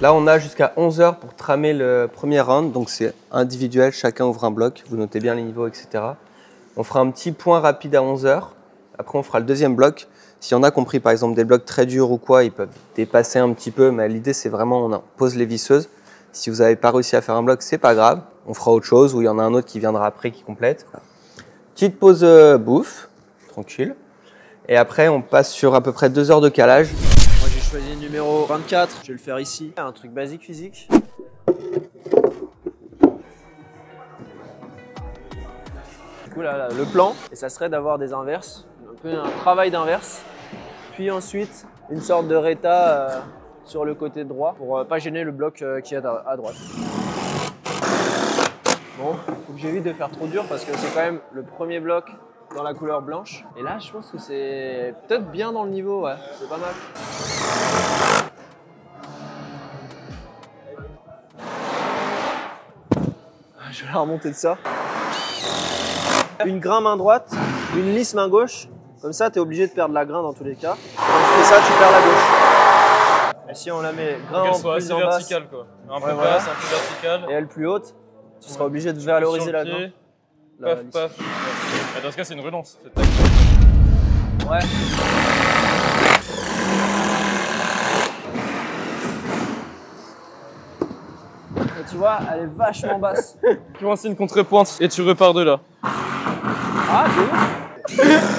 Là, on a jusqu'à 11 heures pour tramer le premier round. Donc, c'est individuel. Chacun ouvre un bloc. Vous notez bien les niveaux, etc. On fera un petit point rapide à 11 heures. Après, on fera le deuxième bloc. Si on a compris, par exemple, des blocs très durs ou quoi, ils peuvent dépasser un petit peu. Mais l'idée, c'est vraiment, on pose les visseuses. Si vous n'avez pas réussi à faire un bloc, c'est pas grave. On fera autre chose ou il y en a un autre qui viendra après qui complète. Petite pause bouffe, tranquille. Et après, on passe sur à peu près 2 heures de calage. Moi, j'ai choisi le numéro 24. Je vais le faire ici. Un truc basique physique. Du coup, là, le plan, et ça serait d'avoir des inverses. Un peu un travail d'inverse. Puis ensuite, une sorte de réta sur le côté droit pour pas gêner le bloc qui est à droite. Bon, faut que j'évite de faire trop dur parce que c'est quand même le premier bloc dans la couleur blanche. Et là, je pense que c'est peut-être bien dans le niveau, ouais, c'est pas mal. Je vais la remonter de ça. Une grain main droite, une lisse main gauche. Comme ça, tu es obligé de perdre la grain dans tous les cas. Quand tu fais ça, tu perds la gauche. Et si on la met grain en soit plus assez en basse, verticale, quoi. Un peu basse, un peu verticale. et elle plus haute, tu seras obligé de valoriser la grain. Paf, paf. Ouais. Dans ce cas, c'est une relance. Ouais. Et tu vois, elle est vachement basse. Tu lances une contre-pointe et tu repars de là. Ah, c'est ouf.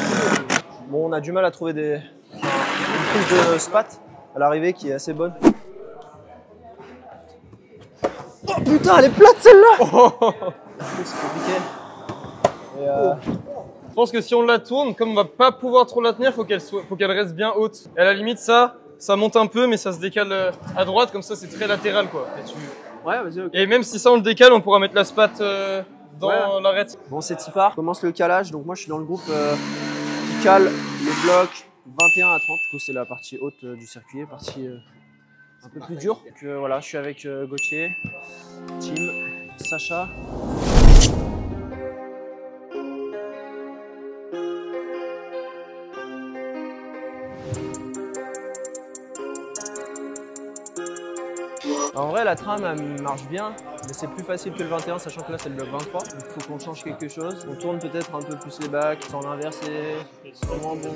Bon, on a du mal à trouver une prise de spat à l'arrivée qui est assez bonne. Oh putain, elle est plate celle-là. C'est compliqué. Et Je pense que si on la tourne, comme on va pas pouvoir trop la tenir, faut qu'elle reste bien haute. Et à la limite, ça monte un peu, mais ça se décale à droite, comme ça c'est très latéral, quoi. ouais, vas-y, ok. Et même si ça on le décale, on pourra mettre la spat dans l'arête. Bon, c'est Tipar. On commence le calage. Donc moi, je suis dans le groupe qui cale les blocs 21 à 30. Du coup, c'est la partie haute du circuit, partie un peu plus dure. Donc voilà, je suis avec Gauthier, Tim, Sacha. En vrai, la trame elle marche bien, mais c'est plus facile que le 21, sachant que là c'est le bloc 23. Il faut qu'on change quelque chose. On tourne peut-être un peu plus les bacs, sans l'inverser, sans moins bon.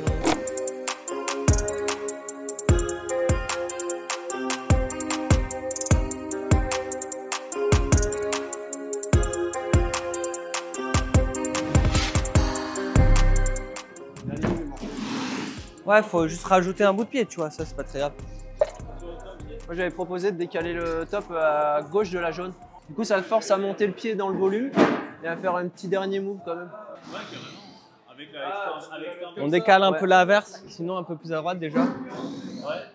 Ouais, faut juste rajouter un bout de pied, tu vois, ça c'est pas très grave. Moi j'avais proposé de décaler le top à gauche de la jaune. Du coup ça le force à monter le pied dans le volume et à faire un petit dernier move quand même. On décale un peu l'inverse, sinon un peu plus à droite déjà.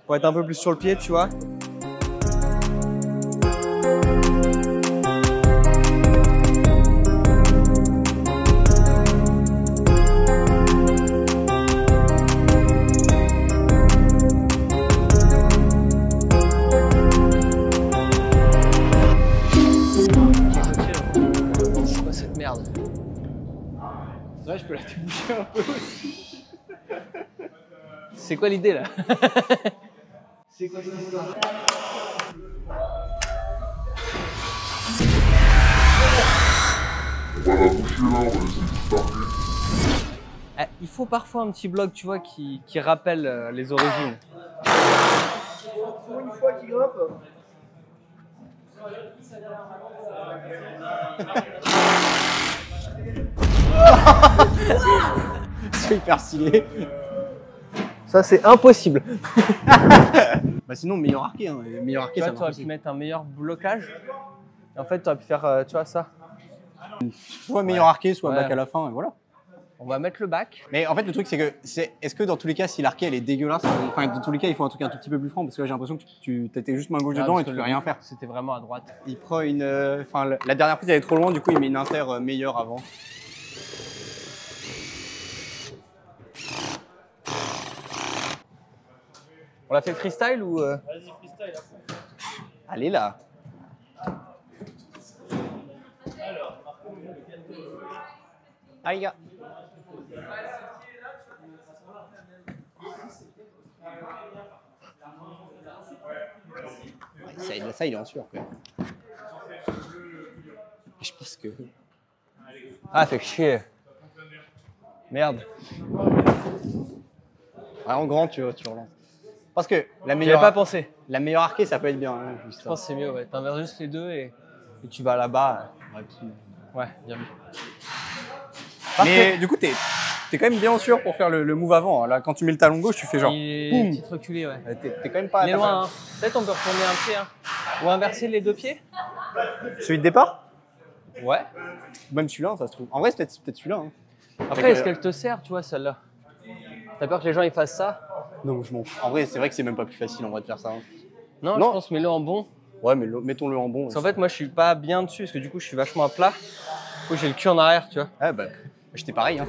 Pour être un peu plus sur le pied, tu vois. Ouais, je peux la déboucher un peu aussi. C'est quoi l'idée là? C'est quoi cette histoire? On va la boucher là, on va essayer de starter. Il faut parfois un petit bloc, tu vois, qui rappelle les origines. Pour une fois qu'il grimpe. C'est hyper stylé. Ça, c'est impossible. Bah sinon, meilleur arqué. Hein. Meilleur arqué, Tu ça vois, tu aurais pu mettre un meilleur blocage. Et en fait, tu aurais pu faire, tu vois, ça. Soit meilleur arqué, soit Ouais. bac à la fin, et voilà. On va mettre le bac. Mais en fait, le truc, c'est que, est-ce que dans tous les cas, si l'arqué elle est dégueulasse, enfin, dans tous les cas, il faut un truc un tout petit peu plus franc, parce que là, j'ai l'impression que tu t'étais juste main gauche dedans et tu peux rien faire. C'était vraiment à droite. Il prend une. Enfin, la dernière prise, elle est trop loin, du coup, il met une inter meilleure avant. On l'a fait freestyle ou Vas-y, freestyle. Allez là. Aïe. Ça, il est en sueur, quand même. Je pense que... Ah, fait chier. Merde. Ouais, en grand, tu relances. Parce que la J'y meilleure, avais pas pensé. la meilleure arquée, ça peut être bien. Hein, juste Je pense que c'est mieux, ouais. T'inverses juste les deux et tu vas là-bas. Ouais, bien vu. Mais du coup, t'es quand même bien sûr pour faire le move avant. Là, quand tu mets le talon gauche, tu fais genre. Il boum. est petit reculé, ouais. T'es quand même pas. Il est loin, hein. Peut-être on peut retourner un pied, hein. Ou inverser les deux pieds. Celui de départ. Ouais. Même celui-là, ça se trouve. En vrai, c'est peut-être celui-là. Hein. Après, est-ce qu'elle te sert, tu vois, celle-là? T'as peur que les gens ils fassent ça? Non, je m'en fous. En vrai, c'est vrai que c'est même pas plus facile en vrai de faire ça. Hein. Non, Non. je pense mets-le en bon. Ouais, mais mettons-le en bon. Parce qu'en fait, moi, je suis pas bien dessus parce que du coup, je suis vachement à plat. Du coup, j'ai le cul en arrière, tu vois. Ah bah, j'étais pareil. Hein.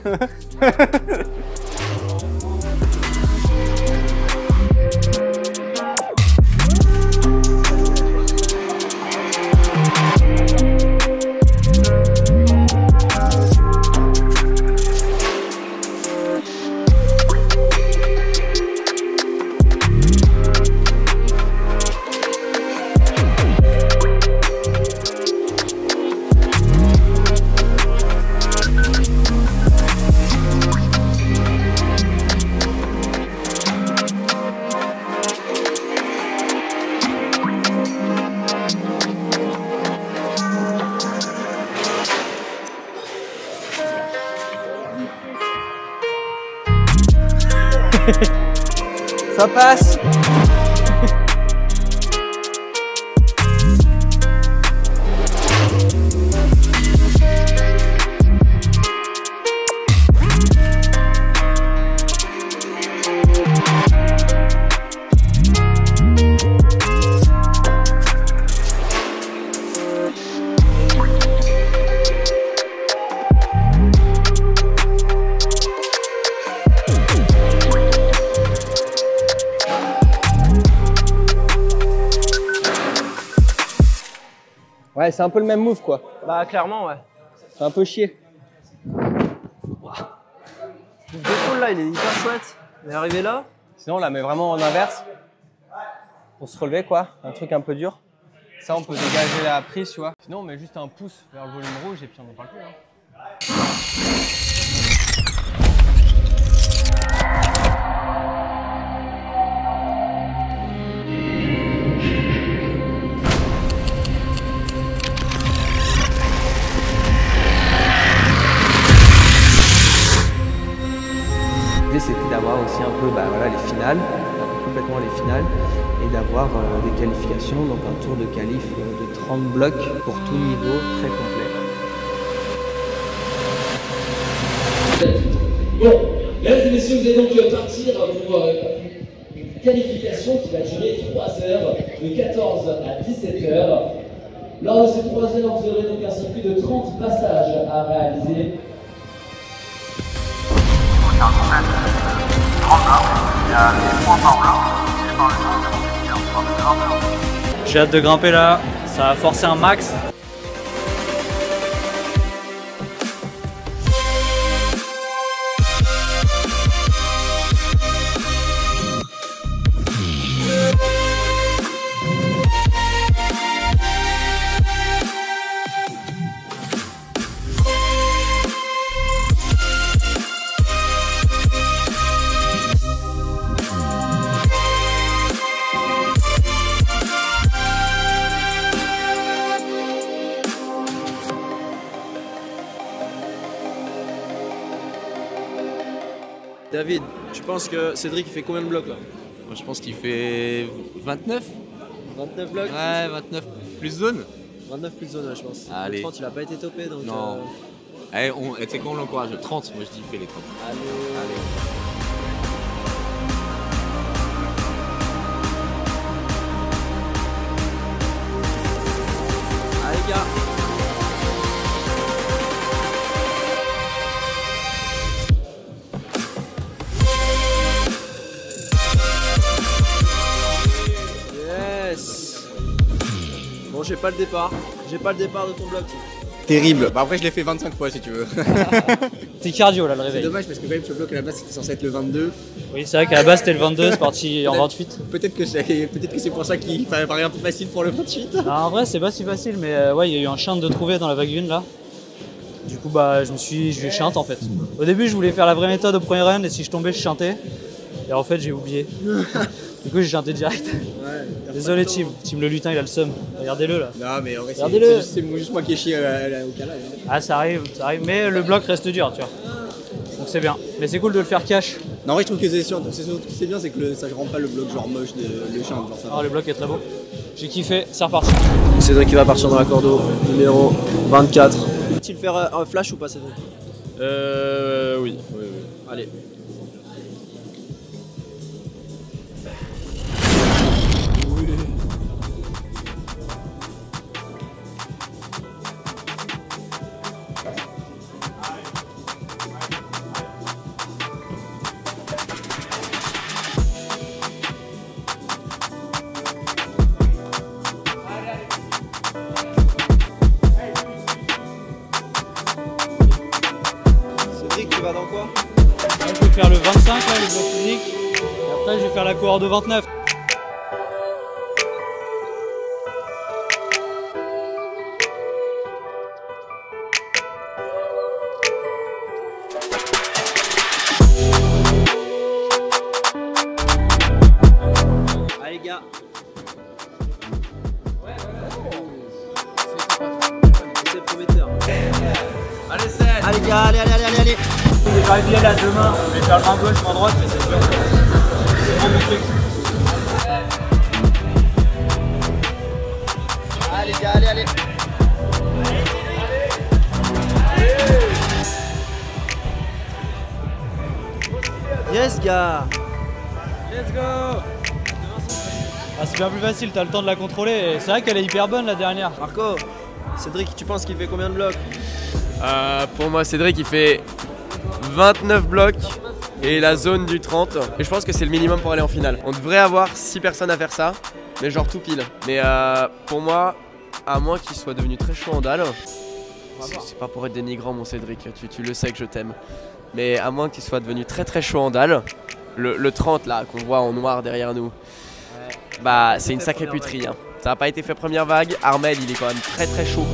Ça passe. Ouais, c'est un peu le même move, quoi. Bah, clairement, ouais. C'est un peu chier. Le défaut là, il est hyper chouette. Il est arrivé là. Sinon, on la met vraiment en inverse. Pour se relever, quoi. Un truc un peu dur. Ça, on peut dégager la prise, tu vois. Sinon, on met juste un pouce vers le volume rouge et puis on n'en parle plus. Hein. L'idée, c'était d'avoir aussi un peu voilà, les finales, complètement les finales, et d'avoir des qualifications, donc un tour de qualif de 30 blocs pour tout niveau, très complet. Bon, mesdames et messieurs, vous allez donc partir pour une qualification qui va durer 3 heures, de 14 à 17 heures. Lors de ces 3 heures, vous aurez donc un circuit de 30 passages à réaliser. J'ai hâte de grimper là, ça va forcer un max. David, tu penses que Cédric il fait combien de blocs là? Moi je pense qu'il fait 29. 29 blocs? Ouais, 29 plus zone. 29 plus zone, ouais, je pense. Allez. Le 30 il a pas été topé donc. Non. Allez, tu sais quoi, on l'encourage. 30, moi je dis il fait les 30. Allez. Allez les gars. Yes. Bon, j'ai pas le départ. J'ai pas le départ de ton bloc. Terrible. Bah après je l'ai fait 25 fois si tu veux. T'es cardio là le C'est réveil. dommage parce que quand même ce bloc à la base c'était censé être le 22. Oui, c'est vrai qu'à la base c'était le 22, c'est parti en 28. Peut-être que c'est pour ça qu'il paraît un peu facile pour le 28. Non, en vrai, c'est pas si facile, mais ouais, il y a eu un chant de trouver dans la vague 1 là. Du coup, bah, je chante en fait. Au début, je voulais faire la vraie méthode au premier run et si je tombais, je chantais. Et en fait, j'ai oublié. Du coup, j'ai chanté direct. Ouais, désolé, Team le lutin, il a le seum. Regardez-le là. Non, mais en vrai, regardez-le. C'est juste moi qui ai chié au calage. Ah, ça arrive. Mais le bloc reste dur, tu vois. Donc c'est bien. Mais c'est cool de le faire cash. Non, en vrai, je trouve que c'est bien, c'est que ça rend pas le bloc genre moche le chant. Genre ça. Ah, le bloc est très beau. J'ai kiffé, c'est reparti. Cédric qui va partir dans la cordeau, numéro 24. Va-t-il faire un flash ou pas, Cédric? Oui. Allez. Tu vas dans quoi? Là, je vais faire le 25, là, le bloc physique. Et après, je vais faire la cohorte de 29. Allez, les gars. C'est prometteur. Allez, 7. Allez, les gars, allez. J'arrive bien là demain, je vais faire le main gauche, main droite, mais c'est dur. C'est vraiment mon truc. Allez, les gars, allez. Yes, gars. Let's go! Ah, c'est bien plus facile, t'as le temps de la contrôler. Et c'est vrai qu'elle est hyper bonne la dernière. Marco, Cédric, tu penses qu'il fait combien de blocs? Pour moi, Cédric, il fait 29 blocs et la zone du 30. Et je pense que c'est le minimum pour aller en finale. On devrait avoir 6 personnes à faire ça, mais genre tout pile. Mais pour moi, à moins qu'il soit devenu très chaud en dalle, c'est pas pour être dénigrant mon Cédric, tu le sais que je t'aime. Mais à moins qu'il soit devenu très chaud en dalle, le 30 là qu'on voit en noir derrière nous, bah c'est une sacrée puterie. Hein. Ça n'a pas été fait première vague. Armel il est quand même très chaud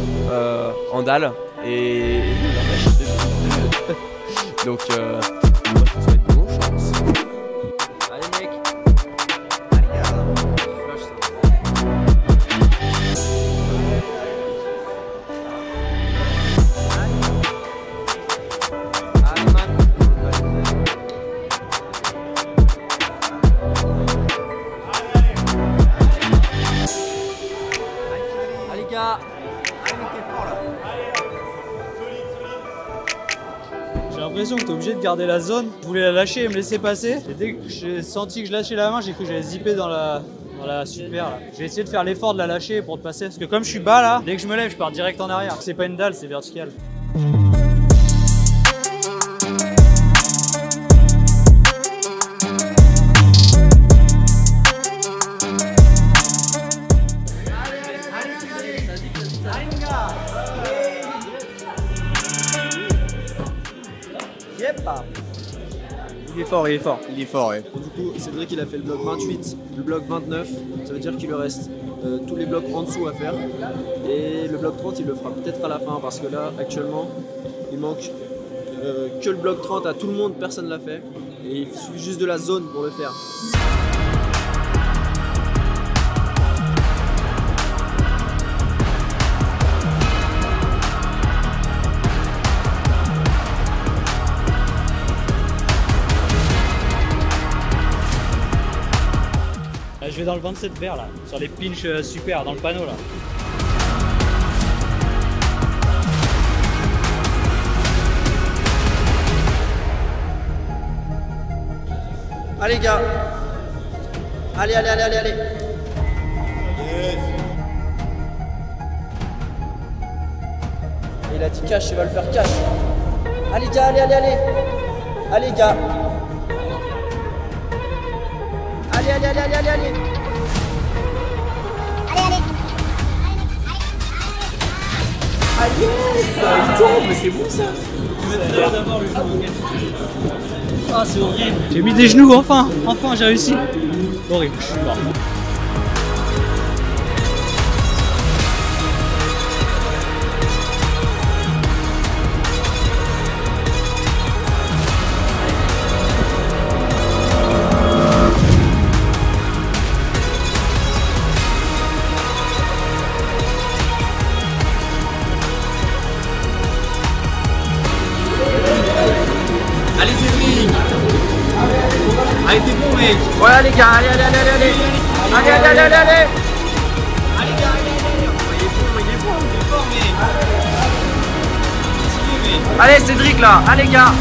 en dalle. Et donc moi je te souhaite bonne chance. Allez, mec. Allez, les gars. J'ai l'impression que t'es obligé de garder la zone. Je voulais la lâcher et me laisser passer. Et dès que j'ai senti que je lâchais la main, j'ai cru que j'allais zipper dans la super là. J'ai essayé de faire l'effort de la lâcher pour te passer. Parce que comme je suis bas là, dès que je me lève, je pars direct en arrière. C'est pas une dalle, c'est vertical. Il est fort, il est fort. Il est fort, ouais. Et du coup, Cédric il a fait le bloc 28, le bloc 29, ça veut dire qu'il lui reste tous les blocs en dessous à faire. Et le bloc 30 il le fera peut-être à la fin parce que là actuellement il manque que le bloc 30 à tout le monde, personne ne l'a fait. Et il suffit juste de la zone pour le faire. Je vais dans le 27 vert là, sur les pinches super, dans le panneau là. Allez les gars. Allez. Et il a dit cash, il va le faire cash. Allez les gars, allez. Allez les gars. Allez. Ah yes, il tombe, mais c'est bon ça. Ah c'est horrible. J'ai mis des genoux, enfin j'ai réussi. Horrible, je suis mort. Allez Cédric. Allez t'es bon mec. Voilà les gars, allez. Allez. Allez Cédric là, allez gars.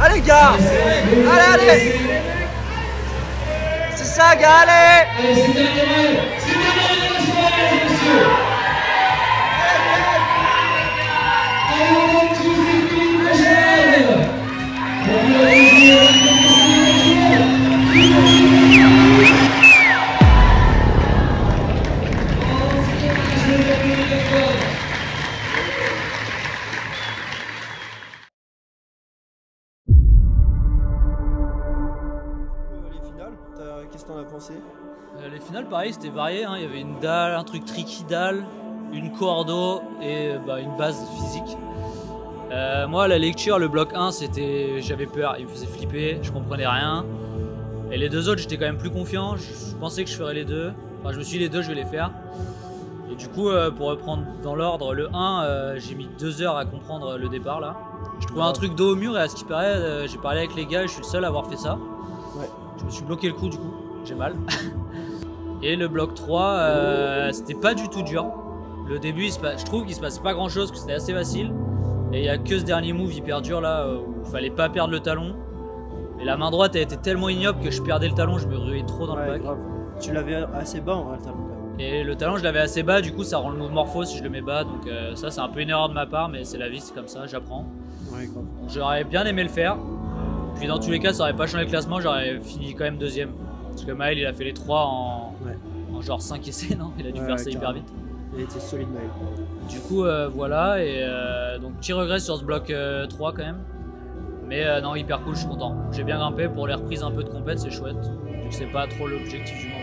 Allez gars, allez. C'est ça gars, allez. Allez, c'est terminé, messieurs. Allez, tous les filles, pareil, c'était varié. Hein. Il y avait une dalle, un truc tricky dalle, une cordeau et une base physique. Moi, la lecture, le bloc 1, j'avais peur, il me faisait flipper, je comprenais rien. Et les deux autres, j'étais quand même plus confiant, je pensais que je ferais les deux. Enfin, je me suis dit, les deux, je vais les faire. Et du coup, pour reprendre dans l'ordre, le 1, j'ai mis 2 heures à comprendre le départ là. Je trouvais un truc dos au mur et à ce qui paraît, j'ai parlé avec les gars et je suis le seul à avoir fait ça. Ouais. Je me suis bloqué le cou du coup, j'ai mal. Et le bloc 3, c'était pas du tout dur. Le début, je trouve qu'il se passait pas grand chose, que c'était assez facile. Et il y a que ce dernier move hyper dur là, où il fallait pas perdre le talon. Et la main droite, elle était tellement ignoble que je perdais le talon, je me ruais trop dans le bac. Grave. Tu l'avais assez bas en vrai, le talon quand même. Et le talon, je l'avais assez bas, du coup ça rend le move morpho si je le mets bas. Donc ça, c'est un peu une erreur de ma part, mais c'est la vie, c'est comme ça, j'apprends. Ouais, grave. J'aurais bien aimé le faire. Puis dans tous les cas, ça aurait pas changé le classement, j'aurais fini quand même deuxième. Parce que Maël, il a fait les 3 en genre 5 essais, non? Il a dû faire ça hyper vite. Il était solide, Maël. Du coup, voilà, et donc petit regret sur ce bloc 3 quand même. Mais non, hyper cool, je suis content. J'ai bien grimpé pour les reprises un peu de compète, c'est chouette. Vu que c'est pas trop l'objectif du moment.